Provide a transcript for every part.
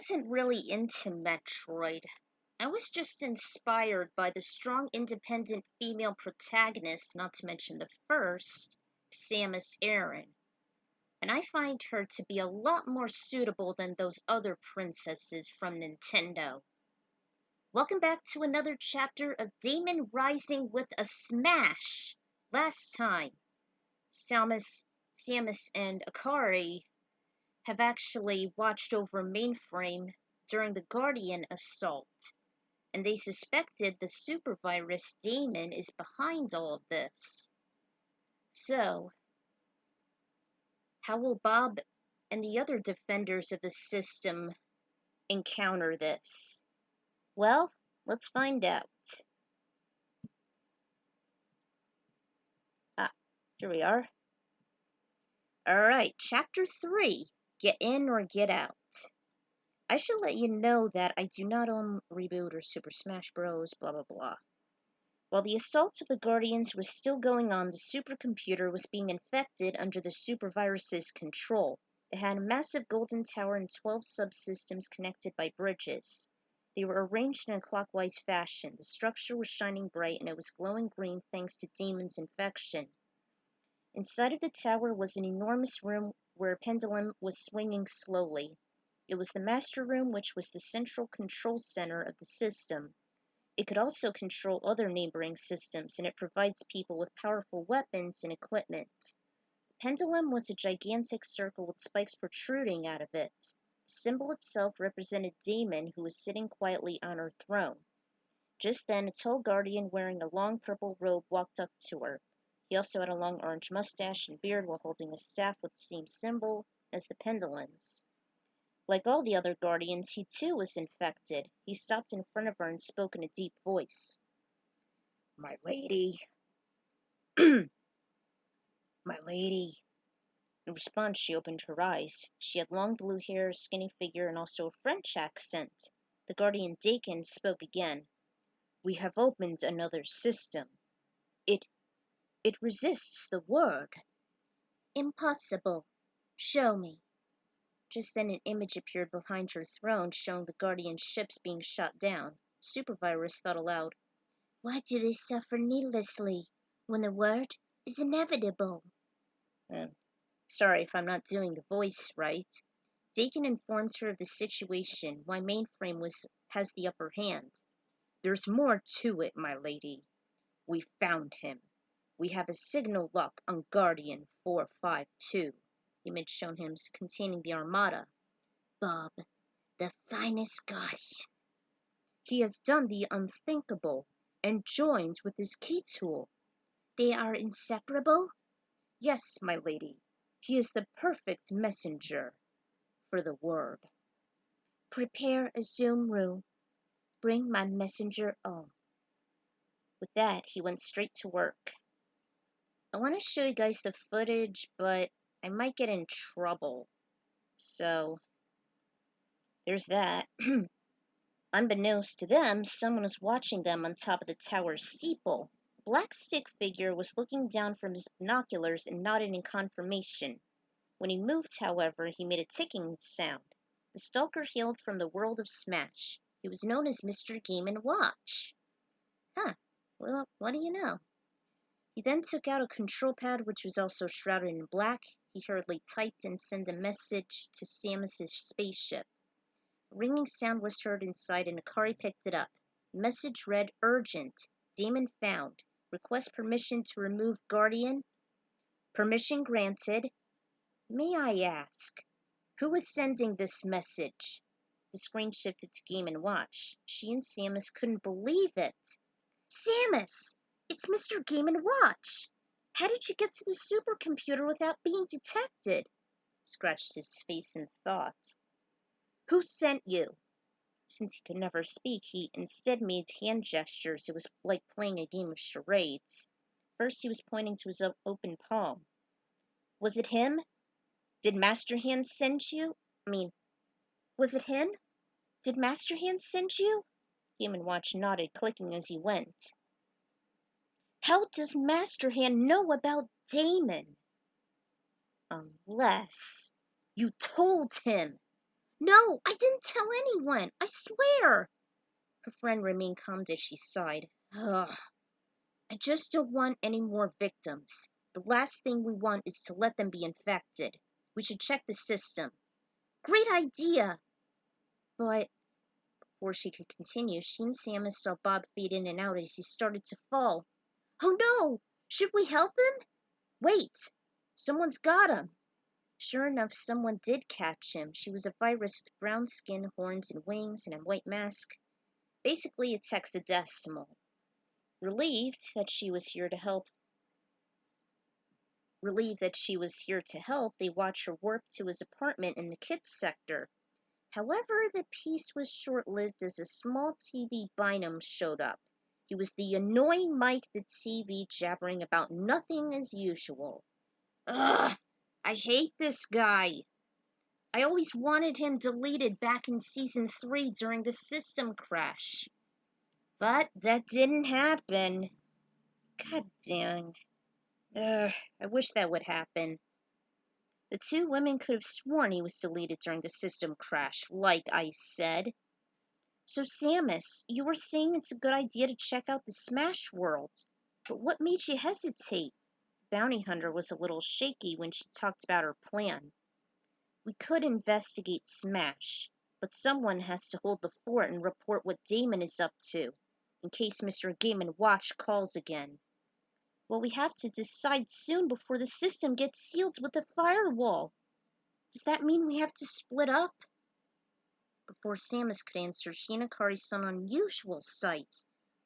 wasn't really into Metroid. I was just inspired by the strong independent female protagonist, not to mention the first, Samus Aran, and I find her to be a lot more suitable than those other princesses from Nintendo. Welcome back to another chapter of Daemon Rising with a Smash! Last time, Samus and Akari have actually watched over Mainframe during the Guardian assault, and they suspected the super virus Daemon is behind all of this. So, how will Bob and the other defenders of the system encounter this? Well, let's find out. Ah, here we are. Alright, Chapter 3, Get In or Get Out. I should let you know that I do not own Reboot or Super Smash Bros. Blah blah blah. While the assault of the Guardians was still going on, the supercomputer was being infected under the supervirus's control. It had a massive golden tower and 12 subsystems connected by bridges. They were arranged in a clockwise fashion. The structure was shining bright and it was glowing green thanks to Daemon's infection. Inside of the tower was an enormous room where a pendulum was swinging slowly. It was the master room, which was the central control center of the system. It could also control other neighboring systems, and it provides people with powerful weapons and equipment. The pendulum was a gigantic circle with spikes protruding out of it. The symbol itself represented Daemon, who was sitting quietly on her throne. Just then, a tall guardian wearing a long purple robe walked up to her. He also had a long orange mustache and beard while holding a staff with the same symbol as the pendulum's. Like all the other guardians, he too was infected. He stopped in front of her and spoke in a deep voice. "My lady." "My lady." In response, she opened her eyes. She had long blue hair, a skinny figure, and also a French accent. The guardian Dakin spoke again. "We have opened another system. It resists the word." "Impossible. Show me." Just then an image appeared behind her throne showing the Guardian ships being shot down. Supervirus thought aloud. "Why do they suffer needlessly when the word is inevitable?" Sorry if I'm not doing the voice right. Dakin informed her of the situation, why Mainframe has the upper hand. "There's more to it, my lady. We found him. We have a signal lock on Guardian 452. The image shown him containing the Armada. "Bob, the finest Guardian. He has done the unthinkable and joined with his key tool." "They are inseparable?" "Yes, my lady. He is the perfect messenger for the word." "Prepare a Zoom room. Bring my messenger on." With that, he went straight to work. I want to show you guys the footage, but I might get in trouble. So, there's that. Unbeknownst to them, someone was watching them on top of the tower's steeple. A black stick figure was looking down from his binoculars and nodded in confirmation. When he moved, however, he made a ticking sound. The stalker hailed from the world of Smash. He was known as Mr. Game & Watch. Huh, well, what do you know? He then took out a control pad which was also shrouded in black. He hurriedly typed and sent a message to Samus's spaceship. A ringing sound was heard inside and Akari picked it up. The message read, "Urgent. Daemon found. Request permission to remove Guardian." "Permission granted." "May I ask, who is sending this message?" The screen shifted to Game & Watch. She and Samus couldn't believe it. "Samus! It's Mr. Game & Watch! How did you get to the supercomputer without being detected?" He scratched his face in thought. "Who sent you?" Since he could never speak, he instead made hand gestures. It was like playing a game of charades. First he was pointing to his open palm. "Was it him? Did Master Hand send you? Was it him? Did Master Hand send you?" Game & Watch nodded, clicking as he went. "How does Master Hand know about Daemon?" "Unless you told him." No, I didn't tell anyone. I swear. Her friend remained calm as she sighed. Ugh. I just don't want any more victims. The last thing we want is to let them be infected. We should check the system. Great idea! But before she could continue, she and Samus saw Bob fade in and out as he started to fall. Oh no! Should we help him? Wait! Someone's got him! Sure enough, someone did catch him. She was a virus with brown skin, horns, and wings, and a white mask. Basically, it's hexadecimal. Relieved that she was here to help, they watched her warp to his apartment in the kids sector. However, the peace was short-lived as a small TV binom showed up. He was the annoying Mike the TV, jabbering about nothing as usual. Ugh! I hate this guy! I always wanted him deleted back in Season 3 during the system crash. But that didn't happen. God dang. Ugh, I wish that would happen. The two women could have sworn he was deleted during the system crash, like I said. So, Samus, you were saying it's a good idea to check out the Smash World. But what made you hesitate? The bounty hunter was a little shaky when she talked about her plan. We could investigate Smash, but someone has to hold the fort and report what Daemon is up to, in case Mr. Game & Watch calls again. Well, we have to decide soon before the system gets sealed with a firewall. Does that mean we have to split up? Before Samus could answer, she and Akari saw an unusual sight.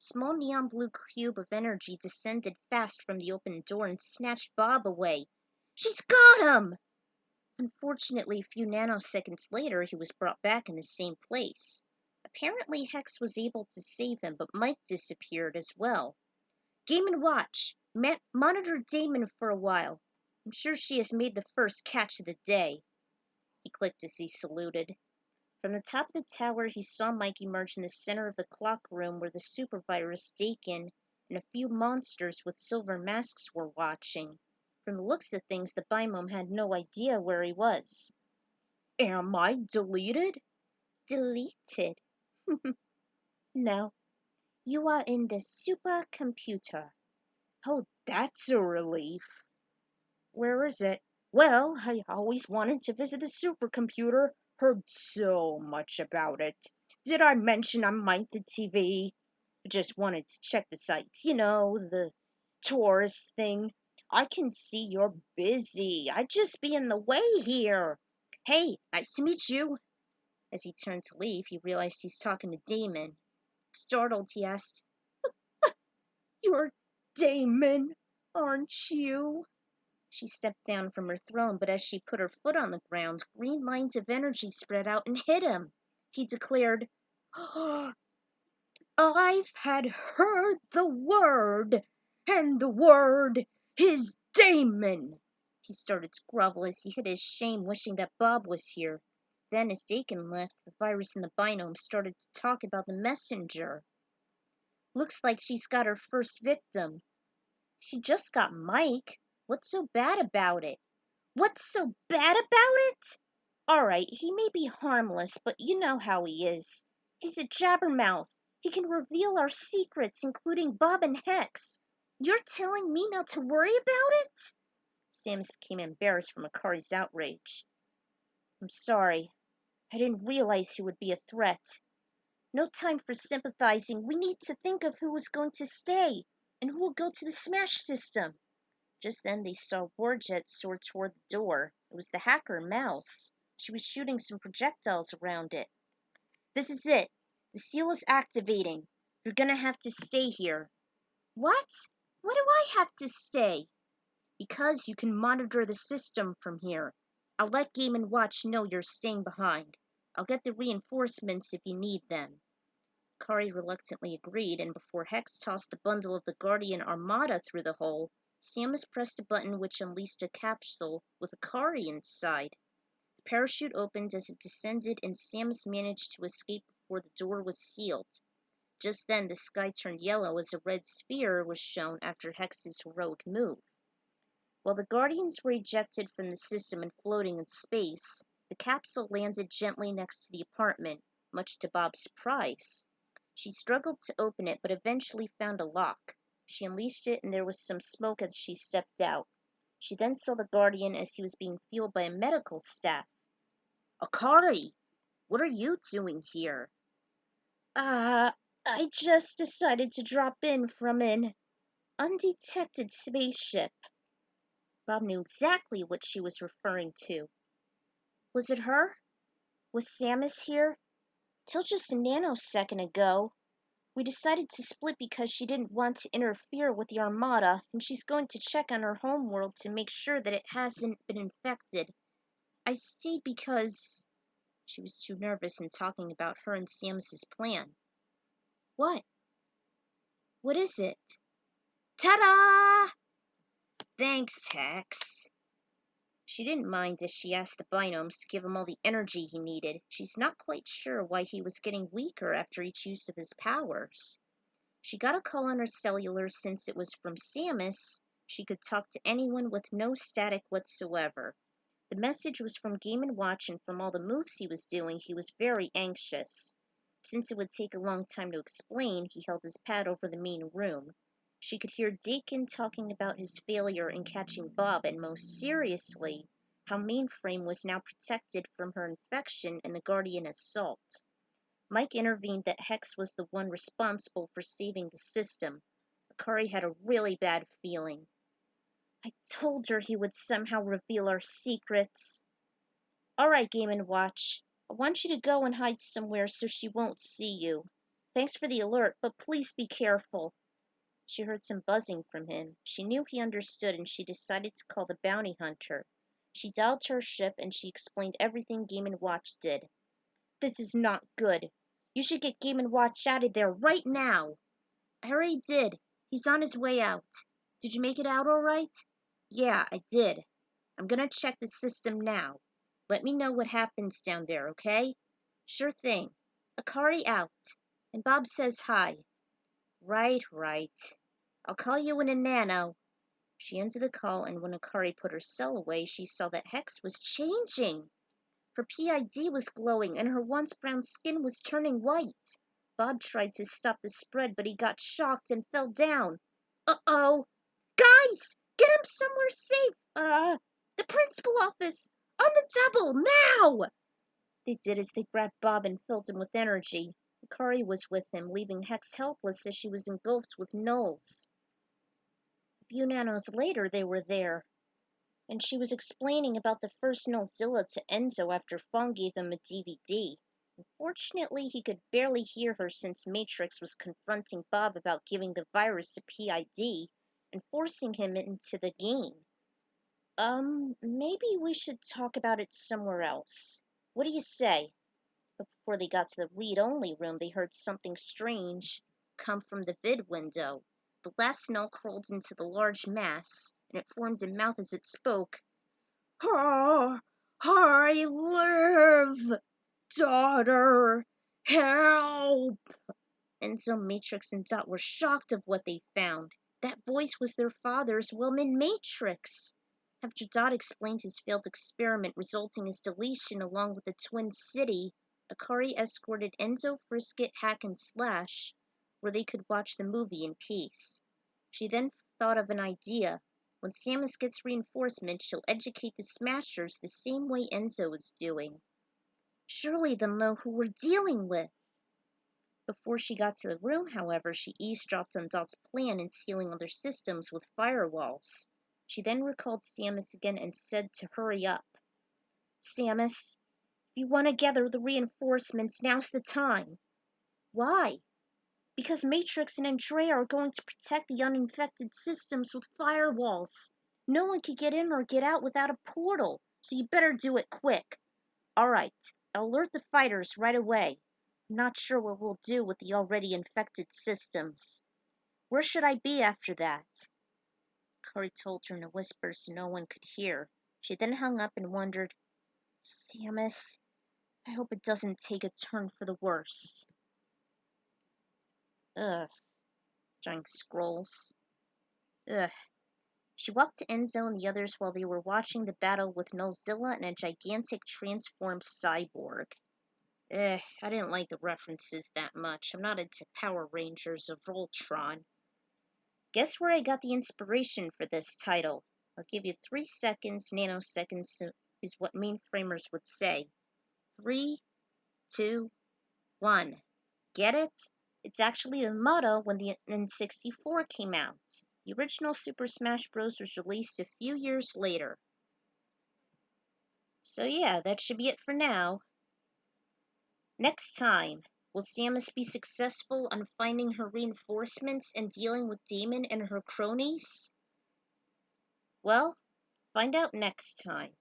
A small neon blue cube of energy descended fast from the open door and snatched Bob away. She's got him! Unfortunately, a few nanoseconds later, he was brought back in the same place. Apparently, Hex was able to save him, but Mike disappeared as well. Game & Watch. Monitor Daemon for a while. I'm sure she has made the first catch of the day. He clicked as he saluted. From the top of the tower, he saw Mike emerge in the center of the clock room where the super virus Dakin and a few monsters with silver masks were watching. From the looks of things, the Bimome had no idea where he was. Am I deleted? Deleted? No. You are in the Super Computer. Oh, that's a relief. Where is it? Well, I always wanted to visit the supercomputer. Heard so much about it. Did I mention I might the TV? Just wanted to check the sites, the tourist thing. I can see you're busy. I'd just be in the way here. Hey, nice to meet you. As he turned to leave, he realized he's talking to Daemon. Startled, he asked, You're Daemon, aren't you? She stepped down from her throne, but as she put her foot on the ground, green lines of energy spread out and hit him. He declared, I've had heard the word, and the word is Daemon. He started to grovel as he hid his shame, wishing that Bob was here. Then, as Dakin left, the virus in the binome started to talk about the messenger. Looks like she's got her first victim. She just got Mike. What's so bad about it? What's so bad about it? Alright, he may be harmless, but you know how he is. He's a jabbermouth. He can reveal our secrets, including Bob and Hex. You're telling me not to worry about it? Samus became embarrassed from Akari's outrage. I'm sorry. I didn't realize he would be a threat. No time for sympathizing. We need to think of who is going to stay, and who will go to the Smash system. Just then they saw Warjet soar toward the door. It was the hacker, Mouse. She was shooting some projectiles around it. This is it. The seal is activating. You're gonna have to stay here. What? Why do I have to stay? Because you can monitor the system from here. I'll let Game & Watch know you're staying behind. I'll get the reinforcements if you need them. Kari reluctantly agreed, and before Hex tossed the bundle of the Guardian Armada through the hole, Samus pressed a button which unleashed a capsule with Akari inside. The parachute opened as it descended, and Samus managed to escape before the door was sealed. Just then, the sky turned yellow as a red sphere was shown after Hex's heroic move. While the Guardians were ejected from the system and floating in space, The capsule landed gently next to the apartment, much to Bob's surprise. She struggled to open it, but eventually found a lock. She unleashed it, and there was some smoke as she stepped out. She then saw the Guardian as he was being fueled by a medical staff. "Akari, what are you doing here?" Uh, I just decided to drop in from an undetected spaceship." Bob knew exactly what she was referring to. "Was it her? Was Samus here?" "Till just a nanosecond ago. We decided to split because she didn't want to interfere with the Armada, and she's going to check on her home world to make sure that it hasn't been infected. I stayed because—" She was too nervous in talking about her and Samus's plan. "What? What is it?" "Ta-da! Thanks, Hex." She didn't mind as she asked the binomes to give him all the energy he needed. She's not quite sure why he was getting weaker after each use of his powers. She got a call on her cellular since it was from Samus. She could talk to anyone with no static whatsoever. The message was from Game & Watch, and from all the moves he was doing, he was very anxious. Since it would take a long time to explain, he held his pad over the main room. She could hear Dakin talking about his failure in catching Bob, and most seriously, how Mainframe was now protected from her infection and the Guardian assault. Mike intervened that Hex was the one responsible for saving the system. Akari had a really bad feeling. "I told her he would somehow reveal our secrets." "All right, Game & Watch. I want you to go and hide somewhere so she won't see you. Thanks for the alert, but please be careful." She heard some buzzing from him. She knew he understood, and she decided to call the bounty hunter. She dialed her ship, and she explained everything Game & Watch did. "This is not good. You should get Game & Watch out of there right now." "I already did. He's on his way out." "Did you make it out all right?" "Yeah, I did. I'm gonna check the system now. Let me know what happens down there, okay?" "Sure thing. Akari out. And Bob says hi." Right. I'll call you in a nano." She ended the call, and when Akari put her cell away, she saw that Hex was changing. Her PID was glowing, and her once brown skin was turning white. Bob tried to stop the spread, but he got shocked and fell down. "Uh-oh! Guys! Get him somewhere safe! The principal office! On the double! Now!" They did as they grabbed Bob and filled him with energy. Akari was with him, leaving Hex helpless as she was engulfed with nulls. A few nanos later, they were there, and she was explaining about the first Nullzilla to Enzo after Fong gave him a DVD. Unfortunately, he could barely hear her since Matrix was confronting Bob about giving the virus a PID and forcing him into the game. Maybe we should talk about it somewhere else. What do you say?" But before they got to the read-only room, they heard something strange come from the vid window. The last null crawled into the large mass, and it formed a mouth as it spoke. "Ah, I live! Daughter, help!" Enzo, Matrix, and Dot were shocked of what they found. That voice was their father's Wellman Matrix. After Dot explained his failed experiment resulting in his deletion along with the Twin City, Akari escorted Enzo, Frisket, Hack, and Slash, where they could watch the movie in peace. She then thought of an idea. When Samus gets reinforcements, she'll educate the Smashers the same way Enzo is doing. Surely they'll know who we're dealing with. Before she got to the room, however, she eavesdropped on Dot's plan in sealing other systems with firewalls. She then recalled Samus again and said to hurry up. "Samus, if you want to gather the reinforcements, now's the time." "Why?" "Because Matrix and Andrea are going to protect the uninfected systems with firewalls. No one can get in or get out without a portal, so you better do it quick." "All right, I'll alert the fighters right away. I'm not sure what we'll do with the already infected systems. Where should I be after that?" Kari told her in a whisper so no one could hear. She then hung up and wondered, "Samus, I hope it doesn't take a turn for the worst." Ugh. Drawing scrolls. Ugh. She walked to Enzo and the others while they were watching the battle with Nullzilla and a gigantic transformed cyborg. I didn't like the references that much. I'm not into Power Rangers or Voltron. Guess where I got the inspiration for this title? I'll give you 3 seconds. Nanoseconds is what mainframers would say. 3, 2, 1. Get it? It's actually the motto when the N64 came out. The original Super Smash Bros. Was released a few years later. So yeah, that should be it for now. Next time, will Samus be successful on finding her reinforcements and dealing with Daemon and her cronies? Well, find out next time.